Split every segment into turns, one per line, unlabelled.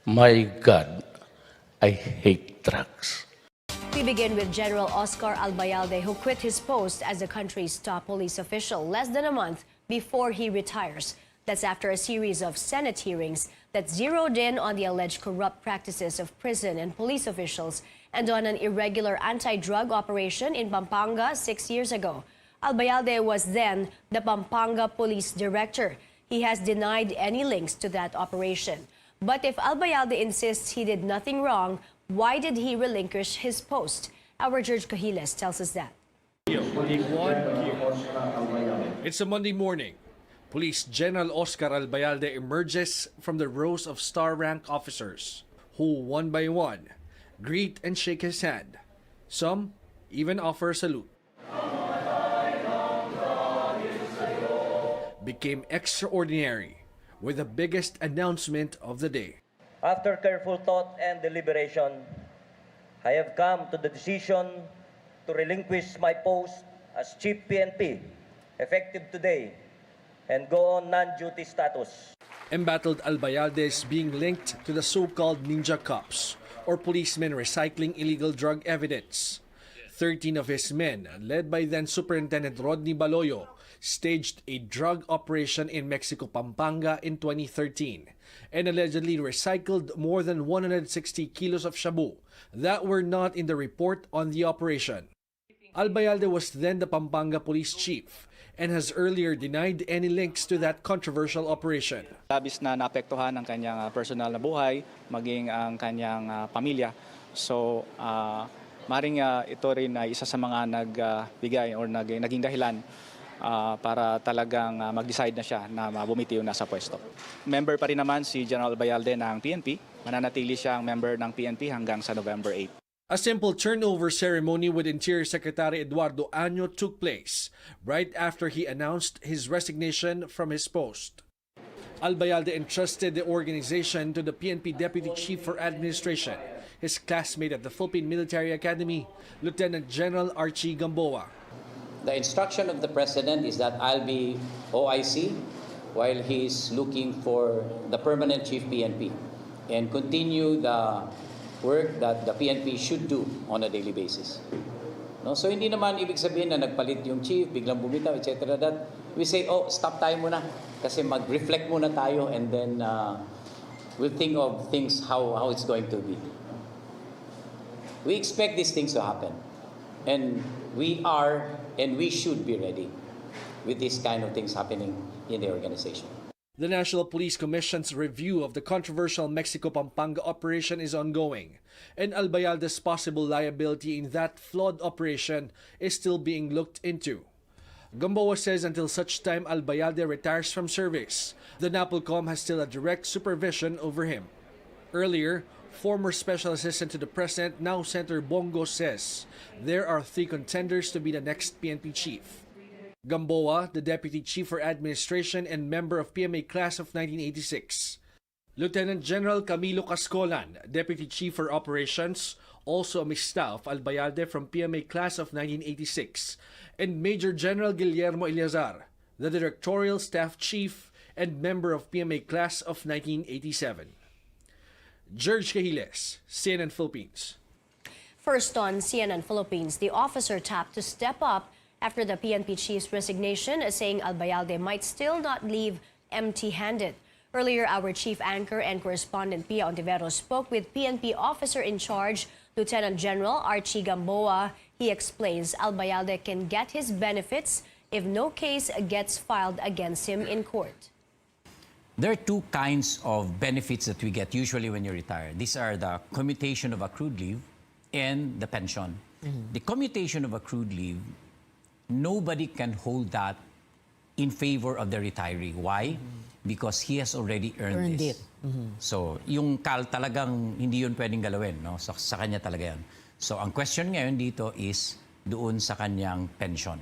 My God, I hate drugs.
We begin with General Oscar Albayalde, who quit his post as the country's top police official less than a month before he retires. That's after a series of Senate hearings that zeroed in on the alleged corrupt practices of prison and police officials and on an irregular anti-drug operation in Pampanga 6 years ago. Albayalde was then the Pampanga Police Director. He has denied any links to that operation. But if Albayalde insists he did nothing wrong, why did he relinquish his post? Our George Cahiles tells us that.
It's a Monday morning. Police General Oscar Albayalde emerges from the rows of star-rank officers who, one by one, greet and shake his hand. Some even offer a salute. Became extraordinary with the biggest announcement of the day.
After careful thought and deliberation, I have come to the decision to relinquish my post as Chief PNP, effective today, and go on non-duty status.
Embattled Albayalde is being linked to the so-called ninja cops, or policemen recycling illegal drug evidence. 13 of his men, led by then Superintendent Rodney Baloyo, staged a drug operation in Mexico, Pampanga in 2013 and allegedly recycled more than 160 kilos of shabu that were not in the report on the operation. Albayalde was then the Pampanga Police Chief and has earlier denied any links to that controversial operation.
Labis na naapektuhan ang kanyang personal na buhay, maging ang kanyang pamilya. So, maring ito rin ay isa sa mga nagbigay or naging dahilan para talagang mag-decide na siya na bumitiw na sa pwesto. Member pa rin naman si General Albayalde ng PNP. Mananatili siyang member ng PNP hanggang sa November 8.
A simple turnover ceremony with Interior Secretary Eduardo Año took place right after he announced his resignation from his post. Albayalde entrusted the organization to the PNP Deputy Chief for Administration, his classmate at the Philippine Military Academy, Lieutenant General Archie Gamboa.
The instruction of the President is that I'll be OIC while he's looking for the permanent Chief PNP and continue the work that the PNP should do on a daily basis. No? So hindi naman ibig sabihin na nagpalit yung chief, biglang bumitaw, etc. That we say, oh, stop tayo muna kasi mag-reflect muna tayo and then we'll think of things how it's going to be. We expect these things to happen. And we are and we should be ready with these kind of things happening in the organization.
The National Police Commission's review of the controversial Mexico-Pampanga operation is ongoing, and Albayalde's possible liability in that flawed operation is still being looked into. Gamboa says until such time Albayalde retires from service, the NAPOLCOM has still a direct supervision over him. Earlier, former Special Assistant to the President, now Senator Bongo, says there are 3 contenders to be the next PNP chief. Gamboa, the Deputy Chief for Administration and member of PMA Class of 1986. Lieutenant General Camilo Cascolan, Deputy Chief for Operations, also a mista of Albayalde from PMA Class of 1986. And Major General Guillermo Eleazar, the Directorial Staff Chief and member of PMA Class of 1987. George Cahiles, CNN Philippines.
First on CNN Philippines, the officer tapped to step up after the PNP chief's resignation, saying Albayalde might still not leave empty-handed. Earlier, our chief anchor and correspondent Pia Ontiveros spoke with PNP officer in charge, Lieutenant General Archie Gamboa. He explains Albayalde can get his benefits if no case gets filed against him in court.
There are 2 kinds of benefits that we get usually when you retire. These are the commutation of accrued leave and the pension. The commutation of accrued leave, nobody can hold that in favor of the retiree. Why? Because he has already earned this. So, yung CAL talagang hindi yun pwedeng galawin. No? So, sa kanya talaga yan. So, ang question ngayon dito is doon sa kanyang pension.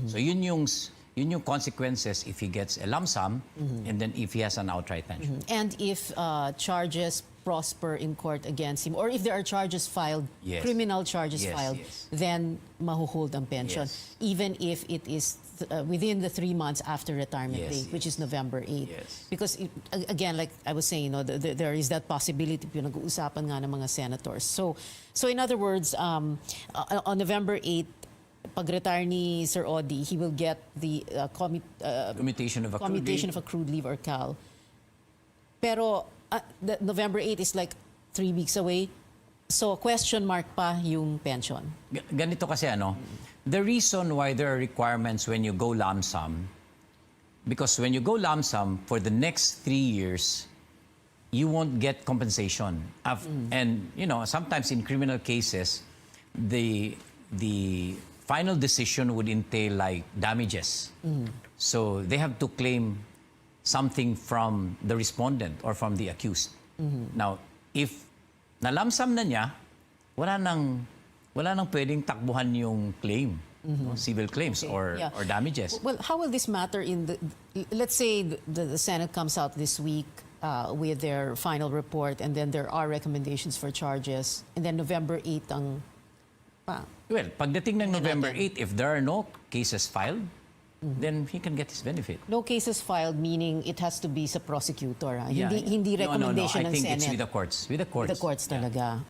So, yun yung consequences if he gets a lump sum and then if he has an outright pension.
And if charges prosper in court against him, or if there are charges filed, criminal charges filed, then mahuhold ang pension, even if it is within the 3 months after retirement
Yes,
date, which is November 8.
Yes.
Because again, like I was saying, there is that possibility pinag-uusapan nga ng mga senators. So in other words, on November 8, pag-retire ni Sir Odi, he will get the
Commutation of accrued
commutation
leave.
of accrued leave or CAL. Pero the November 8 is like 3 weeks away. So question mark pa yung pension.
Ganito kasi the reason why there are requirements when you go lump sum, because when you go lump sum for the next 3 years, you won't get compensation. And sometimes in criminal cases, the final decision would entail like damages. So they have to claim something from the respondent or from the accused. Now, if nalamsam na niya, wala nang pwedeng takbuhan yung claim, civil claims or damages.
Well, how will this matter let's say the Senate comes out this week with their final report, and then there are recommendations for charges, and then November 8 ang
Well, pagdating ng November 8, if there are no cases filed, then he can get his benefit.
no cases filed, meaning it has to be sa prosecutor.
Yeah,
Hindi
No,
recommendation
I
ng
think
Senate.
it's with the courts. With the courts.
The courts talaga.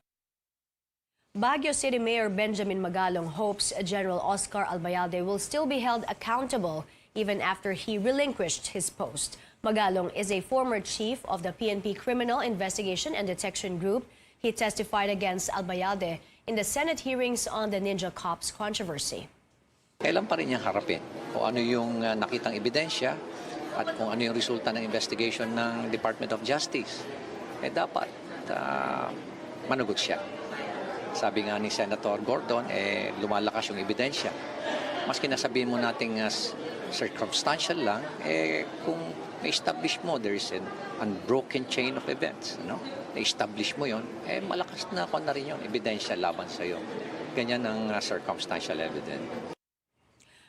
Baguio City Mayor Benjamin Magalong hopes General Oscar Albayalde will still be held accountable even after he relinquished his post. Magalong is a former chief of the PNP Criminal Investigation and Detection Group. He testified against Albayalde in the Senate hearings on the Ninja Cops controversy.
Kailan pa rin niyang harapin kung ano yung nakitang ebidensya at kung ano yung resulta ng investigation ng Department of Justice. Dapat managot siya. Sabi nga ni Senator Gordon, lumalakas yung ebidensya. Maski nasabihin mo nating circumstantial lang, kung na-establish mo, there is an unbroken chain of events. Na-establish mo yon, malakas na ako na rin yung ebidensya laban sa'yo. Ganyan ang circumstantial evidence.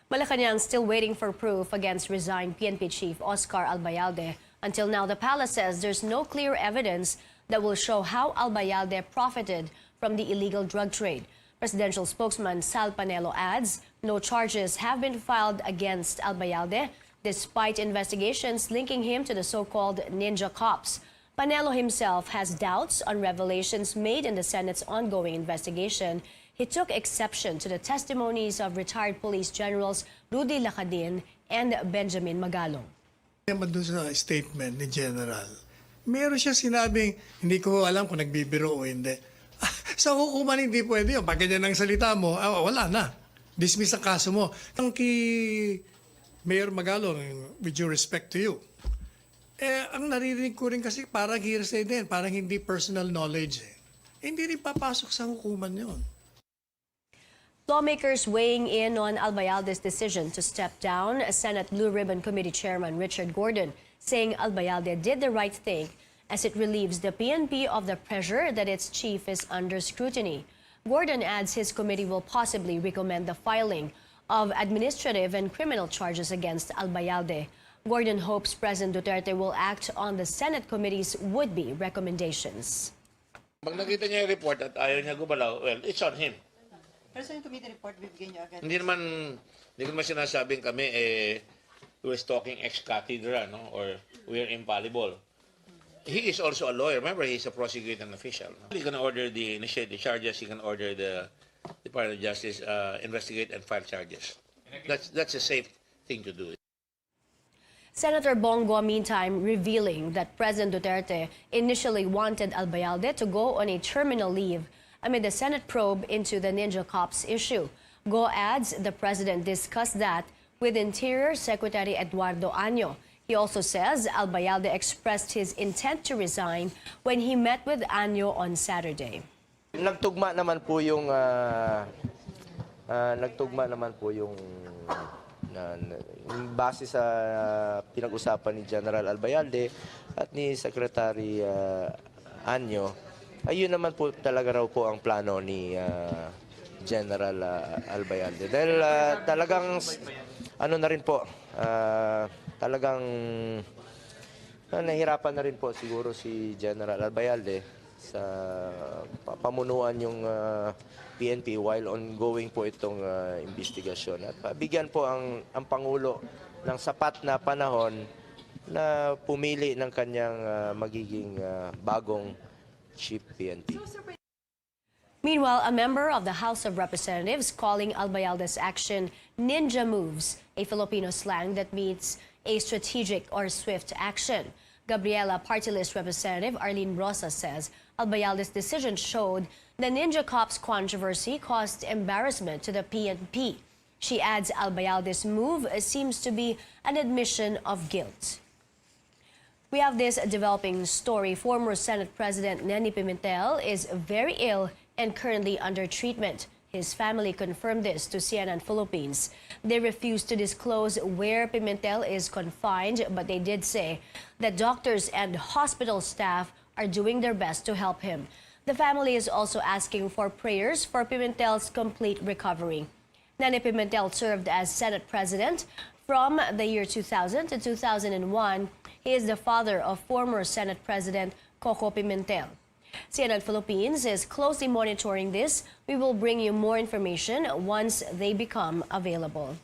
Malacanang still waiting for proof against resigned PNP Chief Oscar Albayalde. Until now, the palace says there's no clear evidence that will show how Albayalde profited from the illegal drug trade. Presidential spokesman Sal Panelo adds no charges have been filed against Albayalde despite investigations linking him to the so-called Ninja Cops. Panelo himself has doubts on revelations made in the Senate's ongoing investigation. He took exception to the testimonies of retired police generals Rudy Lacadin and Benjamin Magalong.
Naman doon sa statement ni General, meron siya sinabing, hindi ko alam kung nagbibiro o hindi. Sa hukuman hindi pwede yun. Pag ganyan ang salita mo, wala na. Dismiss ang kaso mo. Ang kay Mayor Magalong, with due respect to you, ang naririnig ko rin kasi parang hearsay din, parang hindi personal knowledge. Hindi rin papasok sa hukuman yun.
Lawmakers weighing in on Albayalde's decision to step down, Senate Blue Ribbon Committee Chairman Richard Gordon saying Albayalde did the right thing as it relieves the PNP of the pressure that its chief is under scrutiny. Gordon adds his committee will possibly recommend the filing of administrative and criminal charges against Albayalde. Gordon hopes President Duterte will act on the Senate committee's would-be recommendations.
Pag nakita niya yung report at ayaw niya gumalaw, well, it's on him.
Pero sa yung committee report, bibigyan niyo agad?
Hindi ko naman sinasabing kami, we're talking ex cathedra, no? Or we're infallible. He is also a lawyer. Remember, he's a prosecuting official. No? He can order initiate the charges. He can order the Department of Justice investigate and file charges. That's a safe thing to do.
Senator Bongo, meantime, revealing that President Duterte initially wanted Albayalde to go on a terminal leave amid the Senate probe into the Ninja Cops issue. Go adds the president discussed that with Interior Secretary Eduardo Año. He also says Albayalde expressed his intent to resign when he met with Año on Saturday.
Nagtugma naman po yung base sa pinag-usapan ni General Albayalde at ni Secretary Año. Ayun naman po talaga raw po ang plano ni General Albayalde. Dahil talagang na rin po, talagang nahihirapan na rin po siguro si General Albayalde sa pamunuan yung PNP while ongoing po itong investigasyon. At bigyan po ang Pangulo ng sapat na panahon na pumili ng kanyang magiging bagong chief PNP.
Meanwhile, a member of the House of Representatives calling Albayalde's action ninja moves, a Filipino slang that means a strategic or swift action. Gabriela Party List Representative Arlene Rosa says Albayalde's decision showed the Ninja Cops controversy caused embarrassment to the PNP. She adds Albayalde's move seems to be an admission of guilt. We have this developing story. Former Senate President Neni Pimentel is very ill and currently under treatment. His family confirmed this to CNN Philippines. They refused to disclose where Pimentel is confined, but they did say that doctors and hospital staff are doing their best to help him. The family is also asking for prayers for Pimentel's complete recovery. Neni Pimentel served as Senate President from the year 2000 to 2001. He is the father of former Senate President Coco Pimentel. CNN Philippines is closely monitoring this. We will bring you more information once they become available.